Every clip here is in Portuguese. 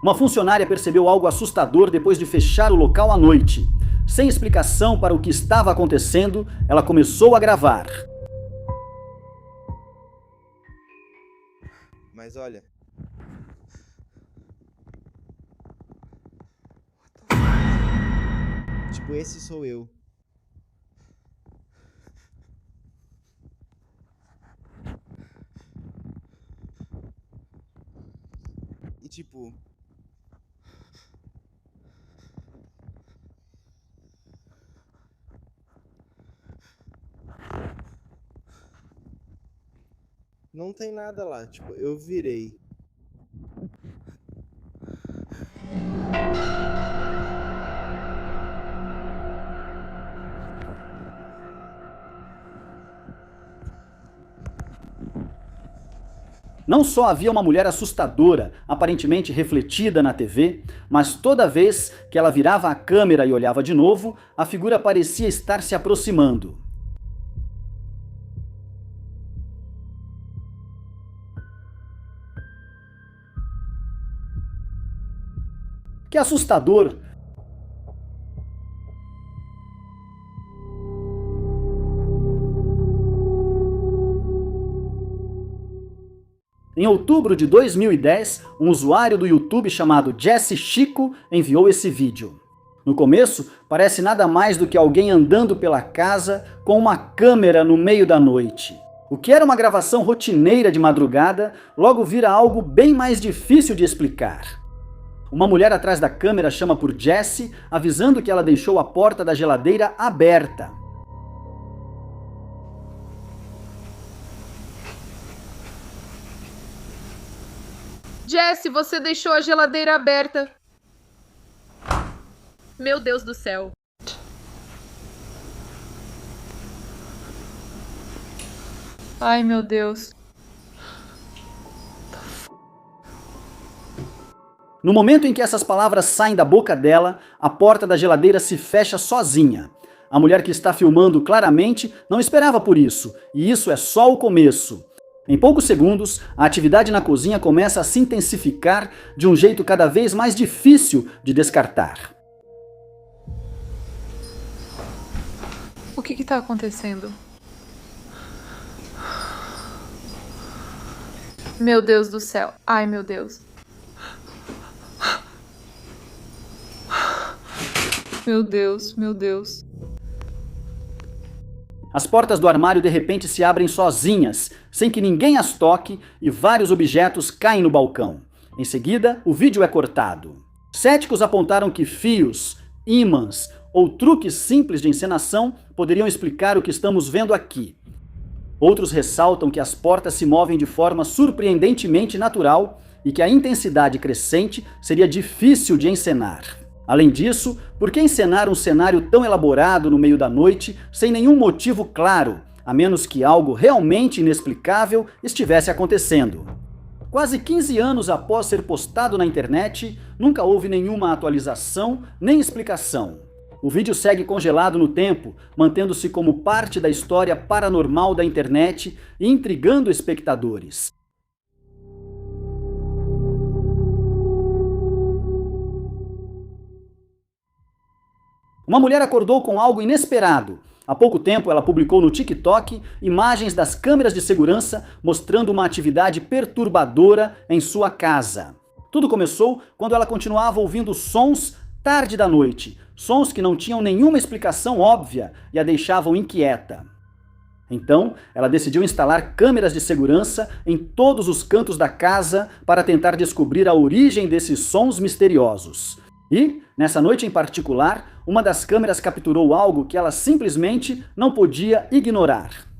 Uma funcionária percebeu algo assustador depois de fechar o local à noite. Sem explicação para o que estava acontecendo, ela começou a gravar. Mas olha... Tipo, esse sou eu. E tipo... Não tem nada lá, tipo, eu virei. Não só havia uma mulher assustadora, aparentemente refletida na TV, mas toda vez que ela virava a câmera e olhava de novo, a figura parecia estar se aproximando. Que assustador! Em outubro de 2010, um usuário do YouTube chamado Jesse Chico enviou esse vídeo. No começo, parece nada mais do que alguém andando pela casa com uma câmera no meio da noite. O que era uma gravação rotineira de madrugada, logo vira algo bem mais difícil de explicar. Uma mulher atrás da câmera chama por Jesse, avisando que ela deixou a porta da geladeira aberta. Jesse, você deixou a geladeira aberta. Meu Deus do céu. Ai, meu Deus. No momento em que essas palavras saem da boca dela, a porta da geladeira se fecha sozinha. A mulher que está filmando claramente não esperava por isso, e isso é só o começo. Em poucos segundos, a atividade na cozinha começa a se intensificar de um jeito cada vez mais difícil de descartar. O que está acontecendo? Meu Deus do céu. Ai, meu Deus. Meu Deus, meu Deus. As portas do armário de repente se abrem sozinhas, sem que ninguém as toque, e vários objetos caem no balcão. Em seguida, o vídeo é cortado. Céticos apontaram que fios, ímãs ou truques simples de encenação poderiam explicar o que estamos vendo aqui. Outros ressaltam que as portas se movem de forma surpreendentemente natural e que a intensidade crescente seria difícil de encenar. Além disso, por que encenar um cenário tão elaborado no meio da noite sem nenhum motivo claro, a menos que algo realmente inexplicável estivesse acontecendo? Quase 15 anos após ser postado na internet, nunca houve nenhuma atualização nem explicação. O vídeo segue congelado no tempo, mantendo-se como parte da história paranormal da internet e intrigando espectadores. Uma mulher acordou com algo inesperado. Há pouco tempo ela publicou no TikTok imagens das câmeras de segurança mostrando uma atividade perturbadora em sua casa. Tudo começou quando ela continuava ouvindo sons tarde da noite, sons que não tinham nenhuma explicação óbvia e a deixavam inquieta. Então, ela decidiu instalar câmeras de segurança em todos os cantos da casa para tentar descobrir a origem desses sons misteriosos. E, nessa noite em particular, uma das câmeras capturou algo que ela simplesmente não podia ignorar.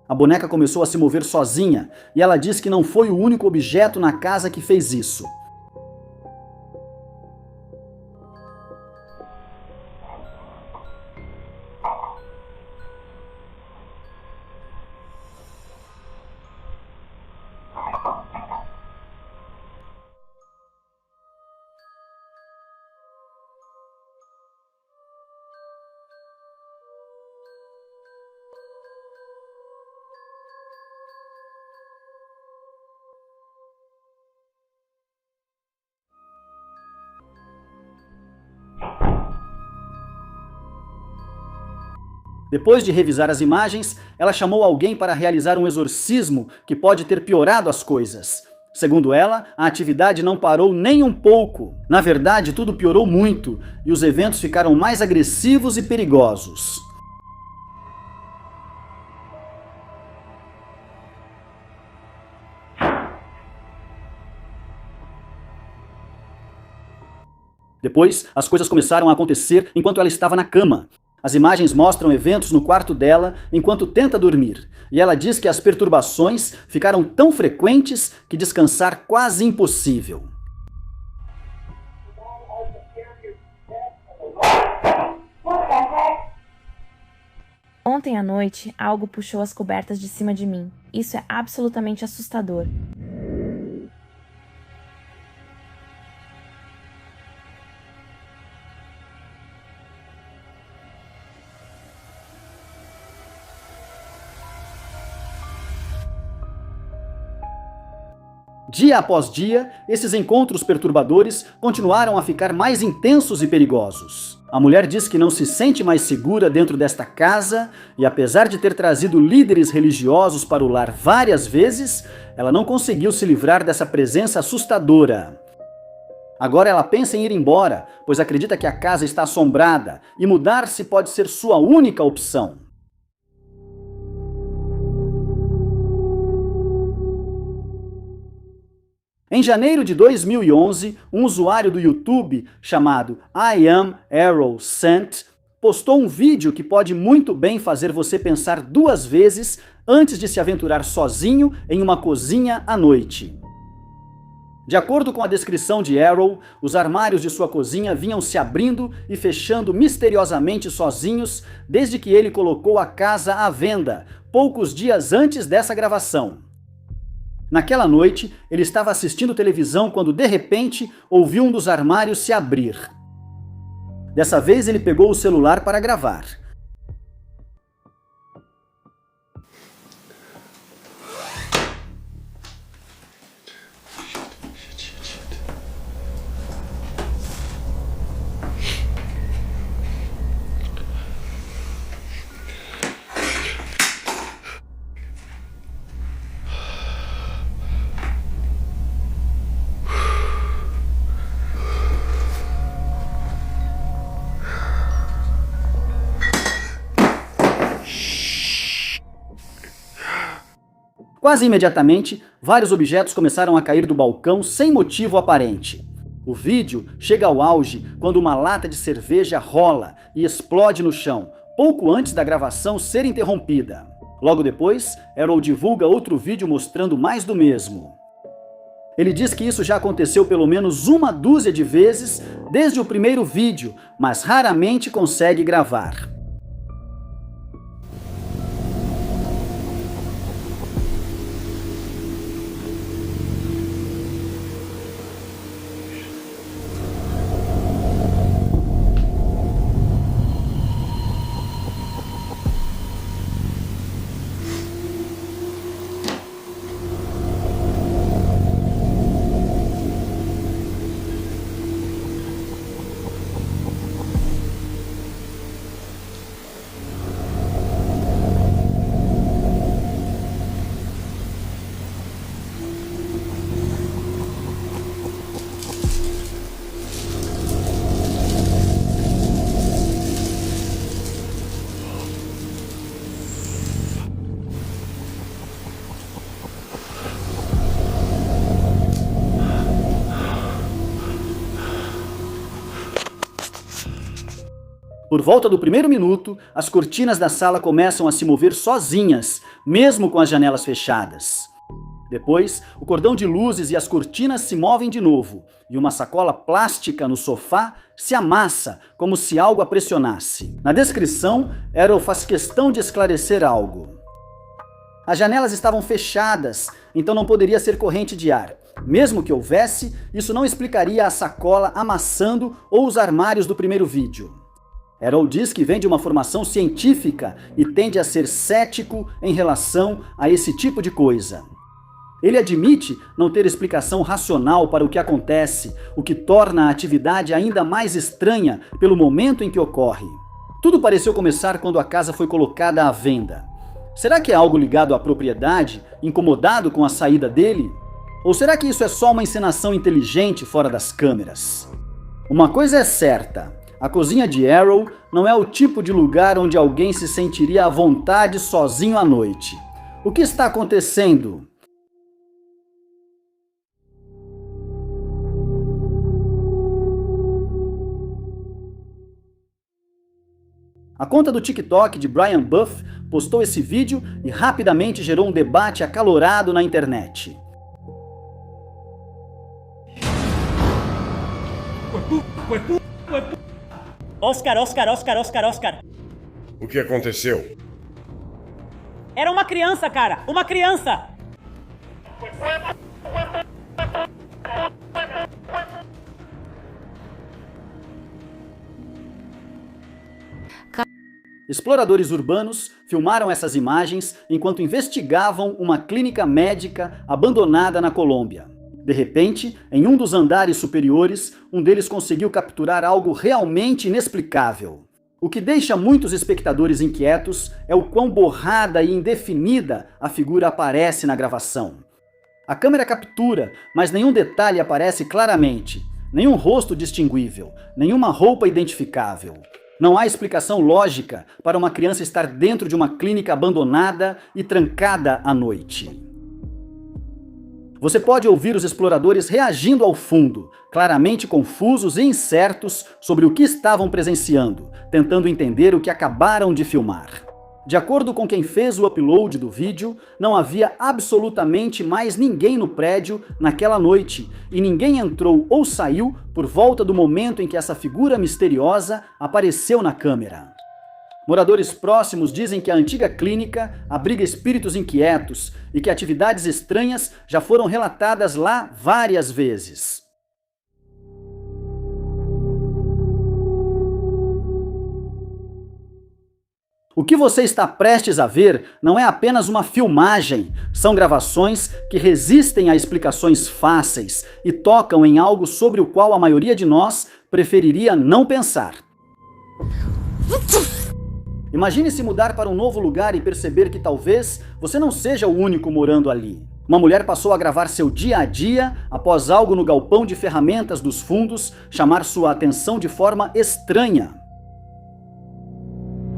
A boneca começou a se mover sozinha e ela diz que não foi o único objeto na casa que fez isso. Depois de revisar as imagens, ela chamou alguém para realizar um exorcismo que pode ter piorado as coisas. Segundo ela, a atividade não parou nem um pouco. Na verdade, tudo piorou muito e os eventos ficaram mais agressivos e perigosos. Depois, as coisas começaram a acontecer enquanto ela estava na cama. As imagens mostram eventos no quarto dela enquanto tenta dormir, e ela diz que as perturbações ficaram tão frequentes que descansar quase impossível. Ontem à noite, algo puxou as cobertas de cima de mim. Isso é absolutamente assustador. Dia após dia, esses encontros perturbadores continuaram a ficar mais intensos e perigosos. A mulher diz que não se sente mais segura dentro desta casa e, apesar de ter trazido líderes religiosos para o lar várias vezes, ela não conseguiu se livrar dessa presença assustadora. Agora ela pensa em ir embora, pois acredita que a casa está assombrada e mudar-se pode ser sua única opção. Em janeiro de 2011, um usuário do YouTube chamado I Am Errol Sant postou um vídeo que pode muito bem fazer você pensar duas vezes antes de se aventurar sozinho em uma cozinha à noite. De acordo com a descrição de Errol, os armários de sua cozinha vinham se abrindo e fechando misteriosamente sozinhos desde que ele colocou a casa à venda, poucos dias antes dessa gravação. Naquela noite, ele estava assistindo televisão quando, de repente, ouviu um dos armários se abrir. Dessa vez, ele pegou o celular para gravar. Quase imediatamente, vários objetos começaram a cair do balcão sem motivo aparente. O vídeo chega ao auge quando uma lata de cerveja rola e explode no chão, pouco antes da gravação ser interrompida. Logo depois, Errol divulga outro vídeo mostrando mais do mesmo. Ele diz que isso já aconteceu pelo menos uma dúzia de vezes desde o primeiro vídeo, mas raramente consegue gravar. Por volta do primeiro minuto, as cortinas da sala começam a se mover sozinhas, mesmo com as janelas fechadas. Depois, o cordão de luzes e as cortinas se movem de novo, e uma sacola plástica no sofá se amassa, como se algo a pressionasse. Na descrição, Errol faz questão de esclarecer algo. As janelas estavam fechadas, então não poderia ser corrente de ar. Mesmo que houvesse, isso não explicaria a sacola amassando ou os armários do primeiro vídeo. Errol diz que vem de uma formação científica e tende a ser cético em relação a esse tipo de coisa. Ele admite não ter explicação racional para o que acontece, o que torna a atividade ainda mais estranha pelo momento em que ocorre. Tudo pareceu começar quando a casa foi colocada à venda. Será que é algo ligado à propriedade, incomodado com a saída dele? Ou será que isso é só uma encenação inteligente fora das câmeras? Uma coisa é certa, a cozinha de Arrow não é o tipo de lugar onde alguém se sentiria à vontade sozinho à noite. O que está acontecendo? A conta do TikTok de Brian Buff postou esse vídeo e rapidamente gerou um debate acalorado na internet. Oscar. O que aconteceu? Era uma criança, cara! Uma criança! Exploradores urbanos filmaram essas imagens enquanto investigavam uma clínica médica abandonada na Colômbia. De repente, em um dos andares superiores, um deles conseguiu capturar algo realmente inexplicável. O que deixa muitos espectadores inquietos é o quão borrada e indefinida a figura aparece na gravação. A câmera captura, mas nenhum detalhe aparece claramente, nenhum rosto distinguível, nenhuma roupa identificável. Não há explicação lógica para uma criança estar dentro de uma clínica abandonada e trancada à noite. Você pode ouvir os exploradores reagindo ao fundo, claramente confusos e incertos sobre o que estavam presenciando, tentando entender o que acabaram de filmar. De acordo com quem fez o upload do vídeo, não havia absolutamente mais ninguém no prédio naquela noite e ninguém entrou ou saiu por volta do momento em que essa figura misteriosa apareceu na câmera. Moradores próximos dizem que a antiga clínica abriga espíritos inquietos e que atividades estranhas já foram relatadas lá várias vezes. O que você está prestes a ver não é apenas uma filmagem, são gravações que resistem a explicações fáceis e tocam em algo sobre o qual a maioria de nós preferiria não pensar. Imagine se mudar para um novo lugar e perceber que talvez você não seja o único morando ali. Uma mulher passou a gravar seu dia a dia após algo no galpão de ferramentas dos fundos chamar sua atenção de forma estranha.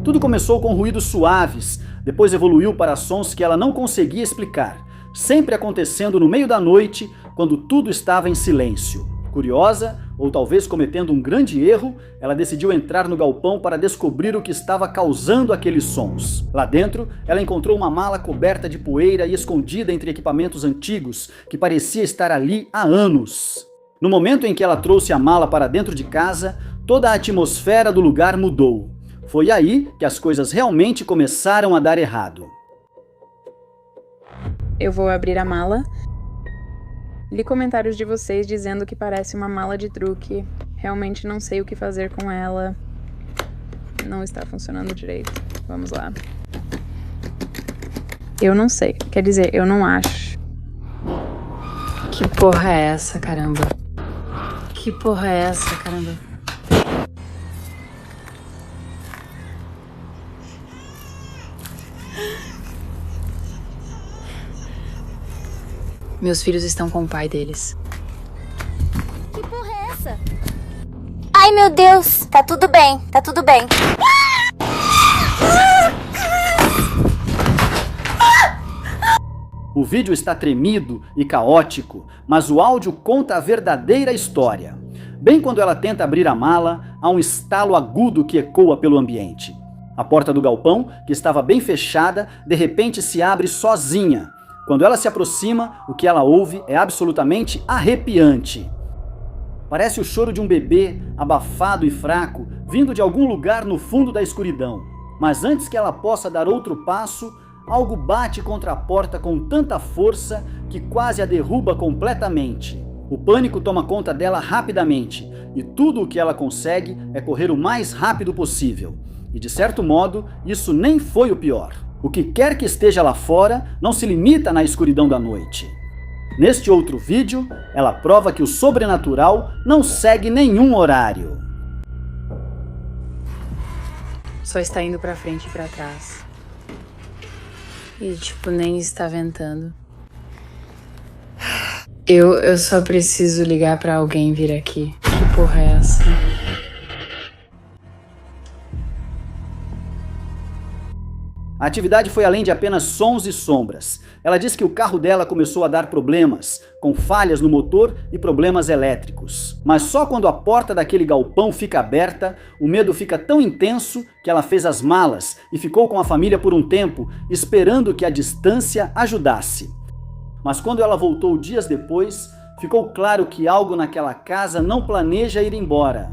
Tudo começou com ruídos suaves, depois evoluiu para sons que ela não conseguia explicar, sempre acontecendo no meio da noite, quando tudo estava em silêncio. Curiosa, ou talvez cometendo um grande erro, ela decidiu entrar no galpão para descobrir o que estava causando aqueles sons. Lá dentro, ela encontrou uma mala coberta de poeira e escondida entre equipamentos antigos, que parecia estar ali há anos. No momento em que ela trouxe a mala para dentro de casa, toda a atmosfera do lugar mudou. Foi aí que as coisas realmente começaram a dar errado. Eu vou abrir a mala. Li comentários de vocês dizendo que parece uma mala de truque. Realmente não sei o que fazer com ela. Não está funcionando direito. Vamos lá. Eu não sei. Quer dizer, eu não acho. Que porra é essa, caramba? Que porra é essa, caramba? Meus filhos estão com o pai deles. Que porra é essa? Ai, meu Deus. Tá tudo bem, tá tudo bem. O vídeo está tremido e caótico, mas o áudio conta a verdadeira história. Bem quando ela tenta abrir a mala, há um estalo agudo que ecoa pelo ambiente. A porta do galpão, que estava bem fechada, de repente se abre sozinha. Quando ela se aproxima, o que ela ouve é absolutamente arrepiante. Parece o choro de um bebê, abafado e fraco, vindo de algum lugar no fundo da escuridão. Mas antes que ela possa dar outro passo, algo bate contra a porta com tanta força que quase a derruba completamente. O pânico toma conta dela rapidamente, e tudo o que ela consegue é correr o mais rápido possível. E de certo modo, isso nem foi o pior. O que quer que esteja lá fora não se limita na escuridão da noite. Neste outro vídeo, ela prova que o sobrenatural não segue nenhum horário. Só está indo pra frente e pra trás. E, tipo, nem está ventando. Eu só preciso ligar pra alguém vir aqui. Que porra é essa? A atividade foi além de apenas sons e sombras. Ela disse que o carro dela começou a dar problemas, com falhas no motor e problemas elétricos. Mas só quando a porta daquele galpão fica aberta, o medo fica tão intenso que ela fez as malas e ficou com a família por um tempo, esperando que a distância ajudasse. Mas quando ela voltou dias depois, ficou claro que algo naquela casa não planeja ir embora.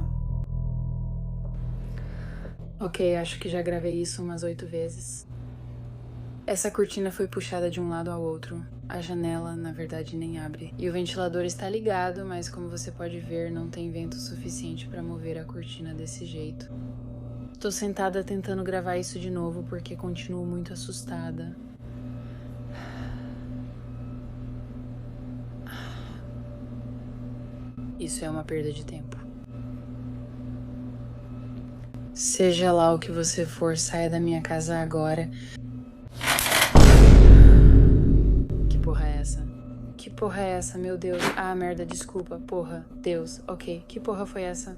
Ok, acho que já gravei isso umas 8 vezes. Essa cortina foi puxada de um lado ao outro. A janela, na verdade, nem abre. E o ventilador está ligado, mas como você pode ver, não tem vento suficiente para mover a cortina desse jeito. Tô sentada tentando gravar isso de novo porque continuo muito assustada. Isso é uma perda de tempo. Seja lá o que você for, saia da minha casa agora. Que porra é essa? Que porra é essa, meu Deus? Ah, merda, desculpa, porra. Deus, ok. Que porra foi essa?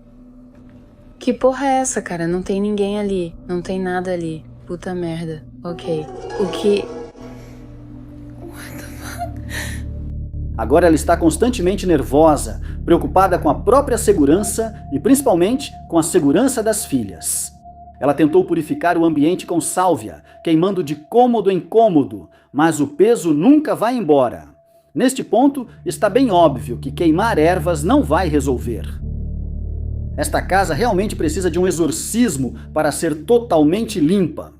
Que porra é essa, cara? Não tem ninguém ali. Não tem nada ali. Puta merda. Ok. O que... Agora ela está constantemente nervosa, preocupada com a própria segurança e principalmente com a segurança das filhas. Ela tentou purificar o ambiente com sálvia, queimando de cômodo em cômodo, mas o peso nunca vai embora. Neste ponto, está bem óbvio que queimar ervas não vai resolver. Esta casa realmente precisa de um exorcismo para ser totalmente limpa.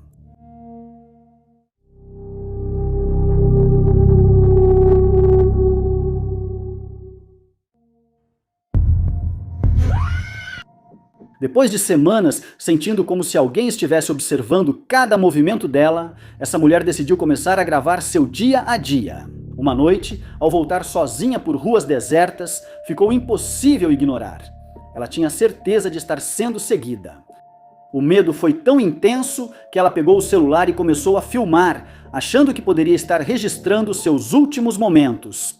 Depois de semanas sentindo como se alguém estivesse observando cada movimento dela, essa mulher decidiu começar a gravar seu dia a dia. Uma noite, ao voltar sozinha por ruas desertas, ficou impossível ignorar. Ela tinha certeza de estar sendo seguida. O medo foi tão intenso que ela pegou o celular e começou a filmar, achando que poderia estar registrando seus últimos momentos.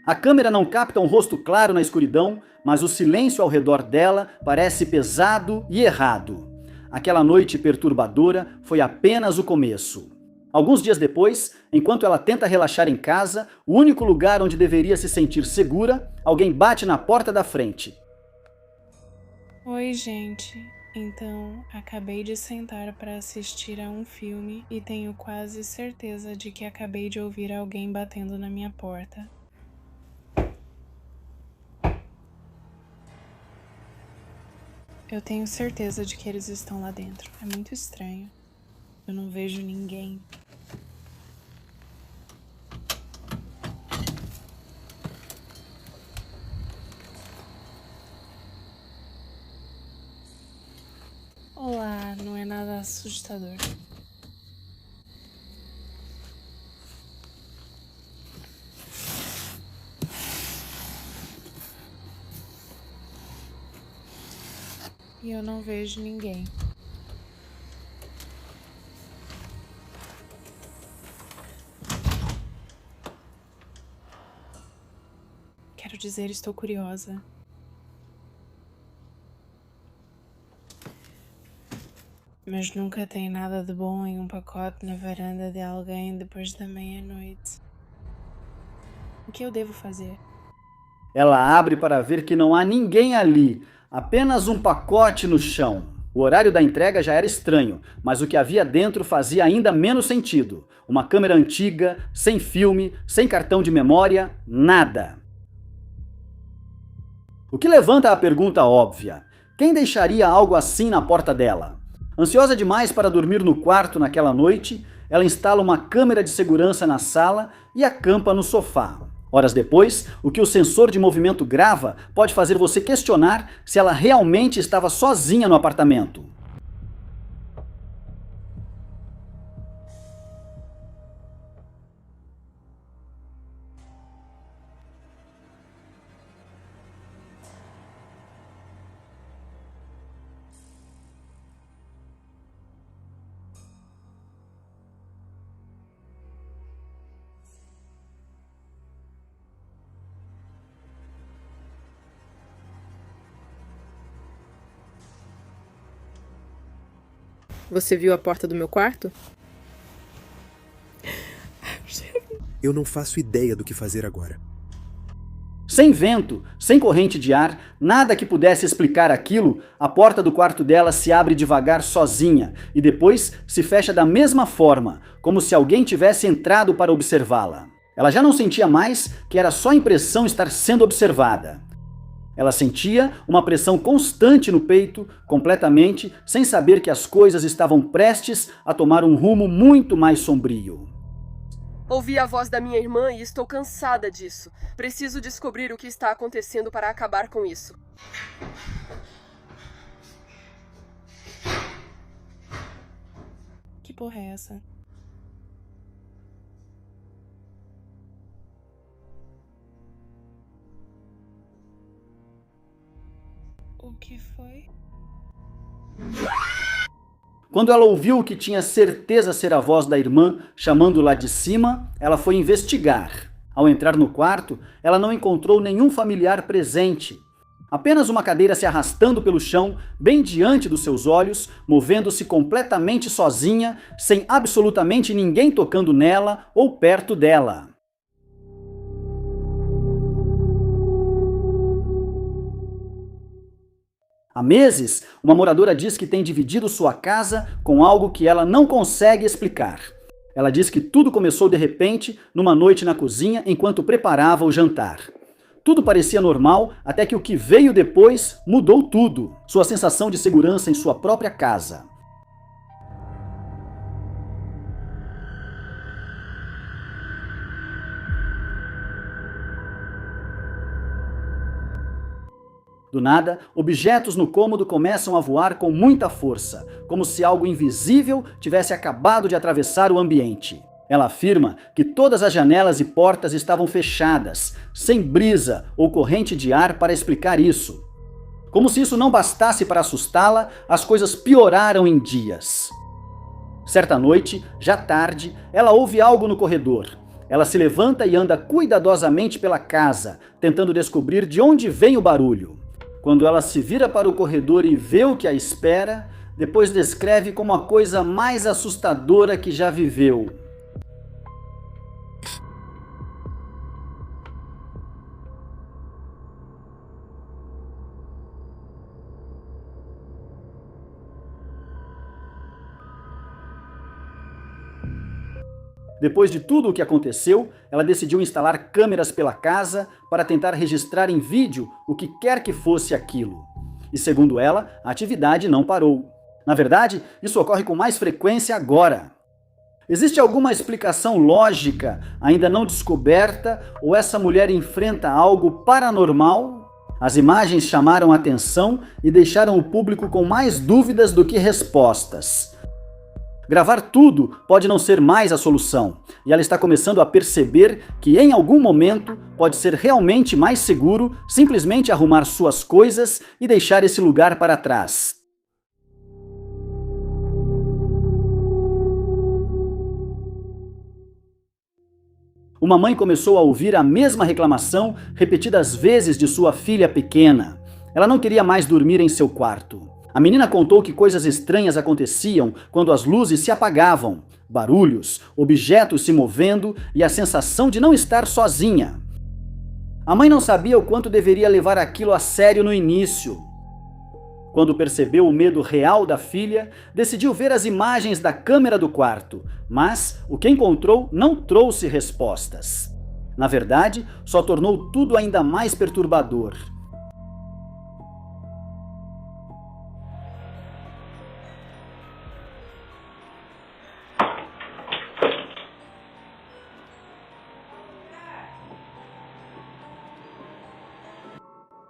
A câmera não capta um rosto claro na escuridão, mas o silêncio ao redor dela parece pesado e errado. Aquela noite perturbadora foi apenas o começo. Alguns dias depois, enquanto ela tenta relaxar em casa, o único lugar onde deveria se sentir segura, alguém bate na porta da frente. Oi, gente. Então, acabei de sentar para assistir a um filme e tenho quase certeza de que acabei de ouvir alguém batendo na minha porta. Eu tenho certeza de que eles estão lá dentro. É muito estranho. Eu não vejo ninguém. Olá, não é nada assustador. E eu não vejo ninguém. Quero dizer, estou curiosa. Mas nunca tem nada de bom em um pacote na varanda de alguém depois da meia-noite. O que eu devo fazer? Ela abre para ver que não há ninguém ali, apenas um pacote no chão. O horário da entrega já era estranho, mas o que havia dentro fazia ainda menos sentido. Uma câmera antiga, sem filme, sem cartão de memória, nada. O que levanta a pergunta óbvia: quem deixaria algo assim na porta dela? Ansiosa demais para dormir no quarto naquela noite, ela instala uma câmera de segurança na sala e acampa no sofá. Horas depois, o que o sensor de movimento grava pode fazer você questionar se ela realmente estava sozinha no apartamento. Você viu a porta do meu quarto? Eu não faço ideia do que fazer agora. Sem vento, sem corrente de ar, nada que pudesse explicar aquilo, a porta do quarto dela se abre devagar sozinha e depois se fecha da mesma forma, como se alguém tivesse entrado para observá-la. Ela já não sentia mais que era só impressão estar sendo observada. Ela sentia uma pressão constante no peito, completamente, sem saber que as coisas estavam prestes a tomar um rumo muito mais sombrio. Ouvi a voz da minha irmã e estou cansada disso. Preciso descobrir o que está acontecendo para acabar com isso. Que porra é essa? O que foi? Quando ela ouviu o que tinha certeza ser a voz da irmã chamando lá de cima, ela foi investigar. Ao entrar no quarto, ela não encontrou nenhum familiar presente. Apenas uma cadeira se arrastando pelo chão, bem diante dos seus olhos, movendo-se completamente sozinha, sem absolutamente ninguém tocando nela ou perto dela. Há meses, uma moradora diz que tem dividido sua casa com algo que ela não consegue explicar. Ela diz que tudo começou de repente, numa noite na cozinha, enquanto preparava o jantar. Tudo parecia normal, até que o que veio depois mudou tudo. Sua sensação de segurança em sua própria casa. Do nada, objetos no cômodo começam a voar com muita força, como se algo invisível tivesse acabado de atravessar o ambiente. Ela afirma que todas as janelas e portas estavam fechadas, sem brisa ou corrente de ar para explicar isso. Como se isso não bastasse para assustá-la, as coisas pioraram em dias. Certa noite, já tarde, ela ouve algo no corredor. Ela se levanta e anda cuidadosamente pela casa, tentando descobrir de onde vem o barulho. Quando ela se vira para o corredor e vê o que a espera, depois descreve como a coisa mais assustadora que já viveu. Depois de tudo o que aconteceu, ela decidiu instalar câmeras pela casa para tentar registrar em vídeo o que quer que fosse aquilo. E segundo ela, a atividade não parou. Na verdade, isso ocorre com mais frequência agora. Existe alguma explicação lógica ainda não descoberta ou essa mulher enfrenta algo paranormal? As imagens chamaram a atenção e deixaram o público com mais dúvidas do que respostas. Gravar tudo pode não ser mais a solução, e ela está começando a perceber que em algum momento pode ser realmente mais seguro simplesmente arrumar suas coisas e deixar esse lugar para trás. Uma mãe começou a ouvir a mesma reclamação repetidas vezes de sua filha pequena. Ela não queria mais dormir em seu quarto. A menina contou que coisas estranhas aconteciam quando as luzes se apagavam, barulhos, objetos se movendo e a sensação de não estar sozinha. A mãe não sabia o quanto deveria levar aquilo a sério no início. Quando percebeu o medo real da filha, decidiu ver as imagens da câmera do quarto, mas o que encontrou não trouxe respostas. Na verdade, só tornou tudo ainda mais perturbador.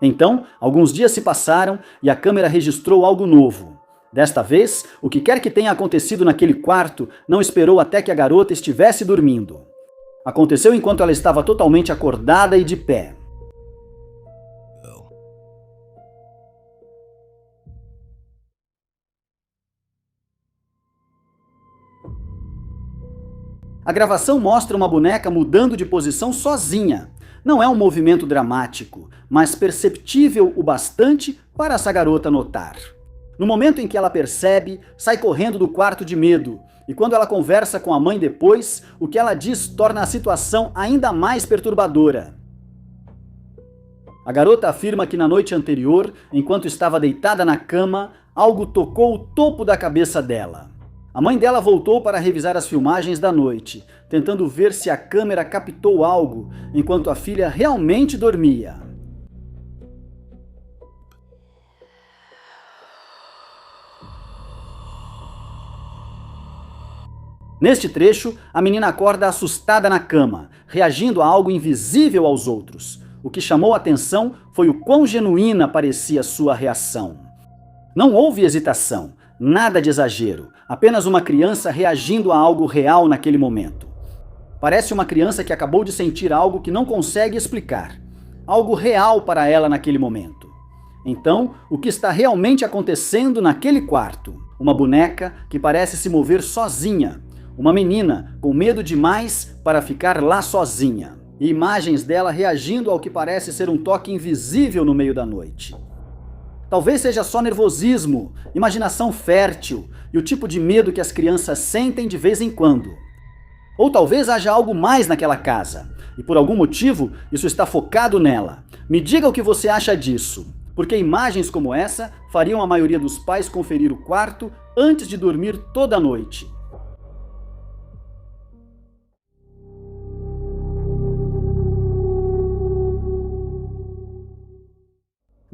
Então, alguns dias se passaram e a câmera registrou algo novo. Desta vez, o que quer que tenha acontecido naquele quarto não esperou até que a garota estivesse dormindo. Aconteceu enquanto ela estava totalmente acordada e de pé. A gravação mostra uma boneca mudando de posição sozinha. Não é um movimento dramático, mas perceptível o bastante para essa garota notar. No momento em que ela percebe, sai correndo do quarto de medo, e quando ela conversa com a mãe depois, o que ela diz torna a situação ainda mais perturbadora. A garota afirma que na noite anterior, enquanto estava deitada na cama, algo tocou o topo da cabeça dela. A mãe dela voltou para revisar as filmagens da noite, tentando ver se a câmera captou algo, enquanto a filha realmente dormia. Neste trecho, a menina acorda assustada na cama, reagindo a algo invisível aos outros. O que chamou a atenção foi o quão genuína parecia sua reação. Não houve hesitação, nada de exagero, apenas uma criança reagindo a algo real naquele momento. Parece uma criança que acabou de sentir algo que não consegue explicar, algo real para ela naquele momento. Então, o que está realmente acontecendo naquele quarto? Uma boneca que parece se mover sozinha, uma menina com medo demais para ficar lá sozinha, e imagens dela reagindo ao que parece ser um toque invisível no meio da noite. Talvez seja só nervosismo, imaginação fértil e o tipo de medo que as crianças sentem de vez em quando. Ou talvez haja algo mais naquela casa, e por algum motivo isso está focado nela. Me diga o que você acha disso, porque imagens como essa fariam a maioria dos pais conferir o quarto antes de dormir toda a noite.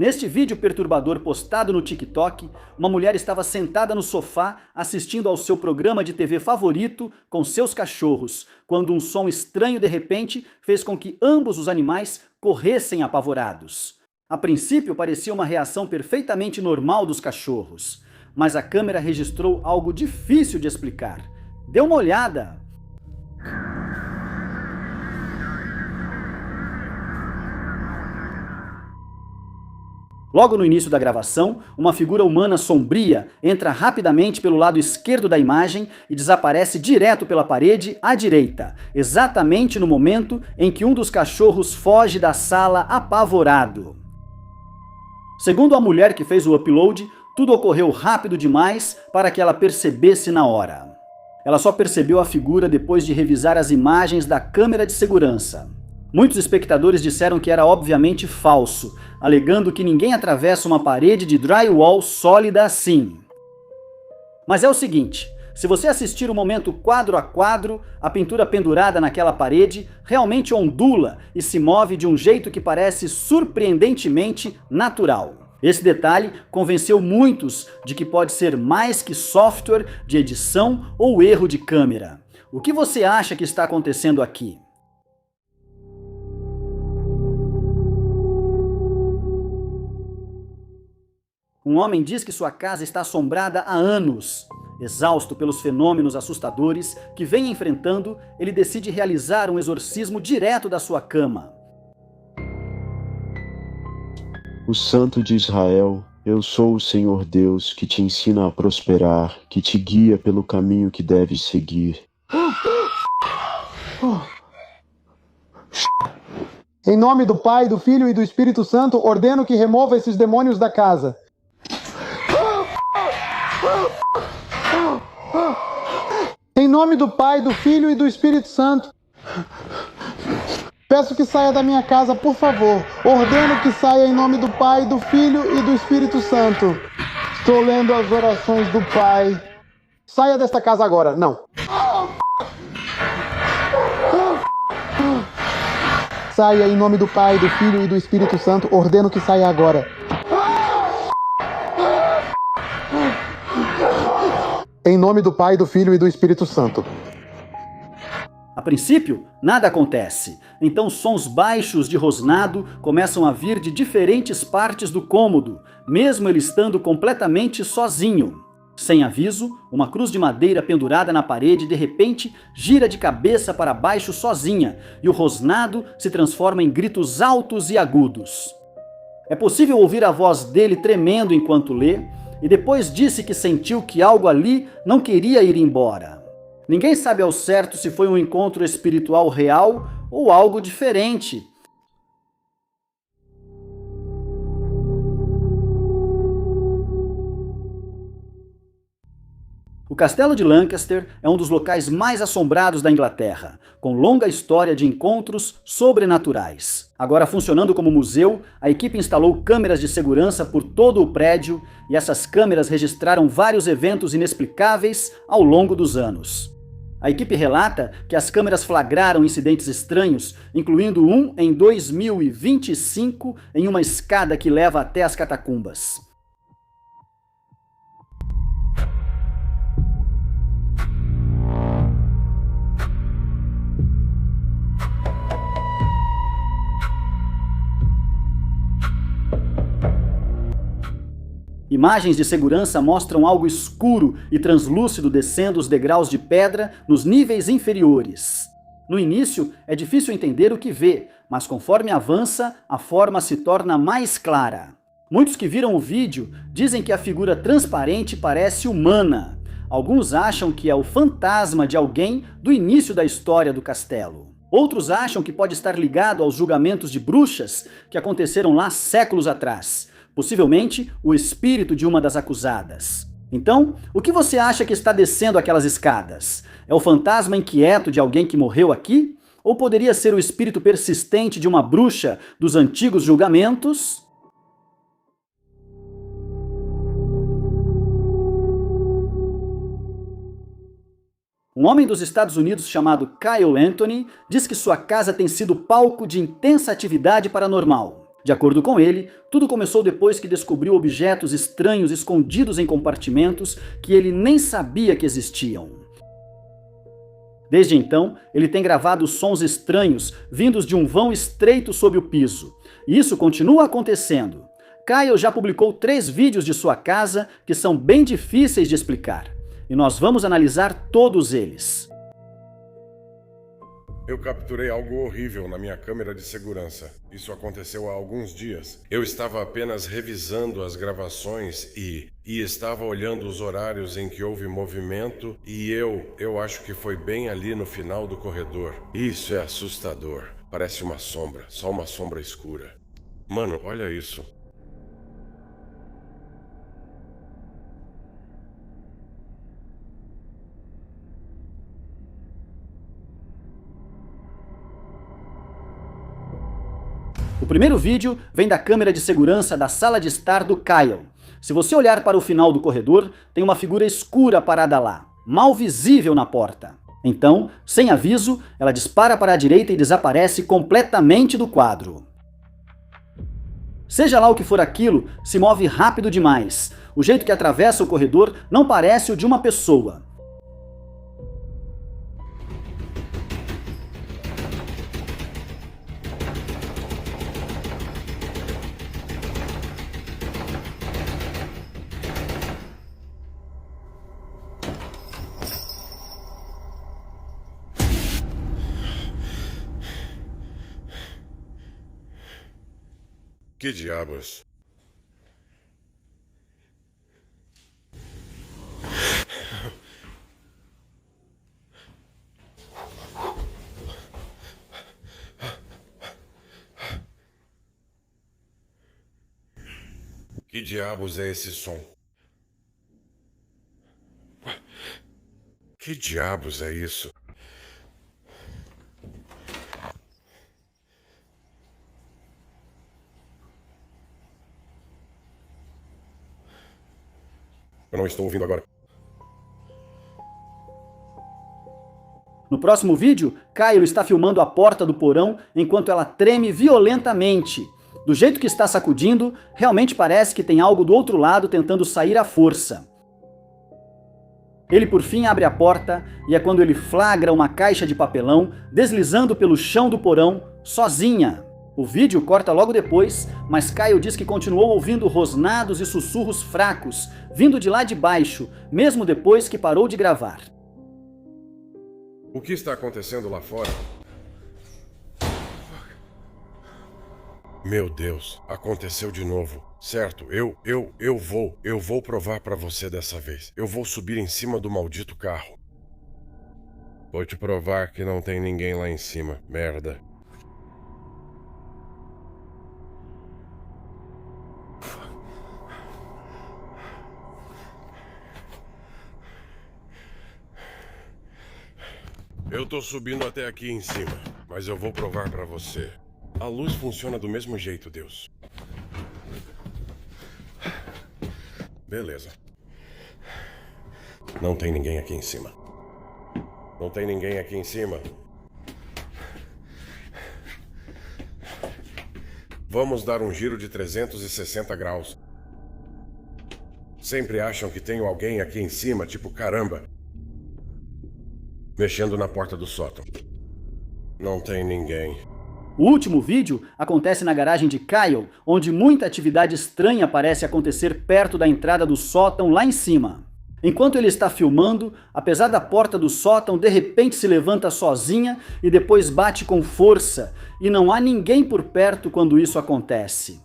Neste vídeo perturbador postado no TikTok, uma mulher estava sentada no sofá assistindo ao seu programa de TV favorito com seus cachorros, quando um som estranho de repente fez com que ambos os animais corressem apavorados. A princípio parecia uma reação perfeitamente normal dos cachorros, mas a câmera registrou algo difícil de explicar. Dê uma olhada! Logo no início da gravação, uma figura humana sombria entra rapidamente pelo lado esquerdo da imagem e desaparece direto pela parede à direita, exatamente no momento em que um dos cachorros foge da sala apavorado. Segundo a mulher que fez o upload, tudo ocorreu rápido demais para que ela percebesse na hora. Ela só percebeu a figura depois de revisar as imagens da câmera de segurança. Muitos espectadores disseram que era obviamente falso, alegando que ninguém atravessa uma parede de drywall sólida assim. Mas é o seguinte, se você assistir o momento quadro a quadro, a pintura pendurada naquela parede realmente ondula e se move de um jeito que parece surpreendentemente natural. Esse detalhe convenceu muitos de que pode ser mais que software de edição ou erro de câmera. O que você acha que está acontecendo aqui? Um homem diz que sua casa está assombrada há anos. Exausto pelos fenômenos assustadores que vem enfrentando, ele decide realizar um exorcismo direto da sua cama. O Santo de Israel, eu sou o Senhor Deus que te ensina a prosperar, que te guia pelo caminho que deves seguir. Em nome do Pai, do Filho e do Espírito Santo, ordeno que remova esses demônios da casa. Em nome do Pai, do Filho e do Espírito Santo, peço que saia da minha casa, por favor. Ordeno que saia em nome do Pai, do Filho e do Espírito Santo. Estou lendo as orações do Pai. Saia desta casa agora. Não. Saia em nome do Pai, do Filho e do Espírito Santo. Ordeno que saia agora. Em nome do Pai, do Filho e do Espírito Santo. A princípio, nada acontece. Então sons baixos de rosnado começam a vir de diferentes partes do cômodo, mesmo ele estando completamente sozinho. Sem aviso, uma cruz de madeira pendurada na parede de repente gira de cabeça para baixo sozinha e o rosnado se transforma em gritos altos e agudos. É possível ouvir a voz dele tremendo enquanto lê, e depois disse que sentiu que algo ali não queria ir embora. Ninguém sabe ao certo se foi um encontro espiritual real ou algo diferente. O Castelo de Lancaster é um dos locais mais assombrados da Inglaterra, com longa história de encontros sobrenaturais. Agora funcionando como museu, a equipe instalou câmeras de segurança por todo o prédio e essas câmeras registraram vários eventos inexplicáveis ao longo dos anos. A equipe relata que as câmeras flagraram incidentes estranhos, incluindo um em 2025 em uma escada que leva até as catacumbas. Imagens de segurança mostram algo escuro e translúcido descendo os degraus de pedra nos níveis inferiores. No início, é difícil entender o que vê, mas conforme avança, a forma se torna mais clara. Muitos que viram o vídeo dizem que a figura transparente parece humana. Alguns acham que é o fantasma de alguém do início da história do castelo. Outros acham que pode estar ligado aos julgamentos de bruxas que aconteceram lá séculos atrás. Possivelmente o espírito de uma das acusadas. Então, o que você acha que está descendo aquelas escadas? É o fantasma inquieto de alguém que morreu aqui? Ou poderia ser o espírito persistente de uma bruxa dos antigos julgamentos? Um homem dos Estados Unidos chamado Kyle Anthony diz que sua casa tem sido palco de intensa atividade paranormal. De acordo com ele, tudo começou depois que descobriu objetos estranhos escondidos em compartimentos que ele nem sabia que existiam. Desde então, ele tem gravado sons estranhos vindos de um vão estreito sob o piso. E isso continua acontecendo. Kyle já publicou 3 vídeos de sua casa que são bem difíceis de explicar. E nós vamos analisar todos eles. Eu capturei algo horrível na minha câmera de segurança. Isso aconteceu há alguns dias. Eu estava apenas revisando as gravações e estava olhando os horários em que houve movimento e eu acho que foi bem ali no final do corredor. Isso é assustador. Parece uma sombra, só uma sombra escura. Mano, olha isso. O primeiro vídeo vem da câmera de segurança da sala de estar do Kyle. Se você olhar para o final do corredor, tem uma figura escura parada lá, mal visível na porta. Então, sem aviso, ela dispara para a direita e desaparece completamente do quadro. Seja lá o que for aquilo, se move rápido demais. O jeito que atravessa o corredor não parece o de uma pessoa. Que diabos? Que diabos é esse som? Que diabos é isso? Eu não estou ouvindo agora. No próximo vídeo, Kyle está filmando a porta do porão enquanto ela treme violentamente. Do jeito que está sacudindo, realmente parece que tem algo do outro lado tentando sair à força. Ele por fim abre a porta e é quando ele flagra uma caixa de papelão deslizando pelo chão do porão, sozinha. O vídeo corta logo depois, mas Kyle diz que continuou ouvindo rosnados e sussurros fracos, vindo de lá de baixo, mesmo depois que parou de gravar. O que está acontecendo lá fora? Meu Deus, aconteceu de novo. Certo, eu vou provar pra você dessa vez. Eu vou subir em cima do maldito carro. Vou te provar que não tem ninguém lá em cima, merda. Eu tô subindo até aqui em cima, mas eu vou provar pra você. A luz funciona do mesmo jeito, Deus. Beleza. Não tem ninguém aqui em cima. Não tem ninguém aqui em cima. Vamos dar um giro de 360 graus. Sempre acham que tem alguém aqui em cima, tipo caramba. Mexendo na porta do sótão. Não tem ninguém. O último vídeo acontece na garagem de Kyle, onde muita atividade estranha parece acontecer perto da entrada do sótão lá em cima. Enquanto ele está filmando, apesar da porta do sótão de repente se levanta sozinha e depois bate com força, e não há ninguém por perto quando isso acontece.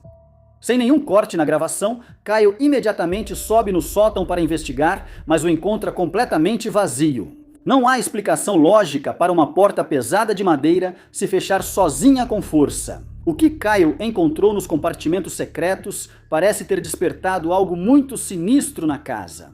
Sem nenhum corte na gravação, Kyle imediatamente sobe no sótão para investigar, mas o encontra completamente vazio. Não há explicação lógica para uma porta pesada de madeira se fechar sozinha com força. O que Kyle encontrou nos compartimentos secretos parece ter despertado algo muito sinistro na casa.